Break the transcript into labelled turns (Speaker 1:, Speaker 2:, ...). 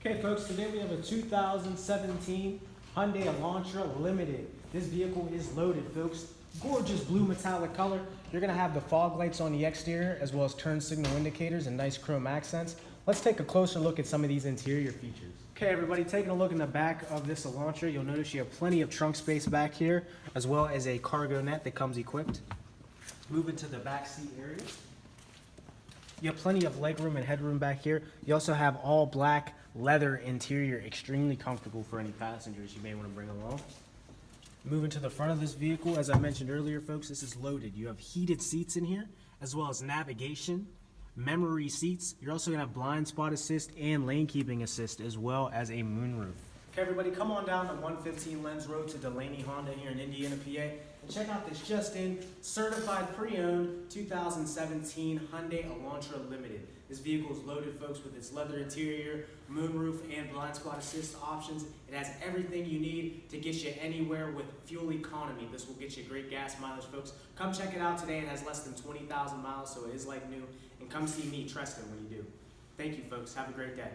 Speaker 1: Okay folks, today we have a 2017 Hyundai Elantra Limited. This vehicle is loaded folks. Gorgeous blue metallic color. You're gonna have the fog lights on the exterior as well as turn signal indicators and nice chrome accents. Let's take a closer look at some of these interior features. Okay everybody, taking a look in the back of this Elantra, you'll notice you have plenty of trunk space back here as well as a cargo net that comes equipped. Moving to the back seat area. You have plenty of legroom and headroom back here. You also have all black leather interior, extremely comfortable for any passengers you may want to bring along. Moving to the front of this vehicle, as I mentioned earlier, folks, this is loaded. You have heated seats in here, as well as navigation, memory seats. You're also gonna have blind spot assist and lane keeping assist, as well as a moonroof. Okay, everybody, come on down to 115 Lenz Road to Delaney Honda here in Indiana, PA, and check out this just-in certified pre-owned 2017 Hyundai Elantra Limited. This vehicle is loaded, folks, with its leather interior, moonroof, and blind spot assist options. It has everything you need to get you anywhere with fuel economy. This will get you great gas mileage, folks. Come check it out today. It has less than 20,000 miles, so it is like new. And come see me, Treston, when you do. Thank you, folks. Have a great day.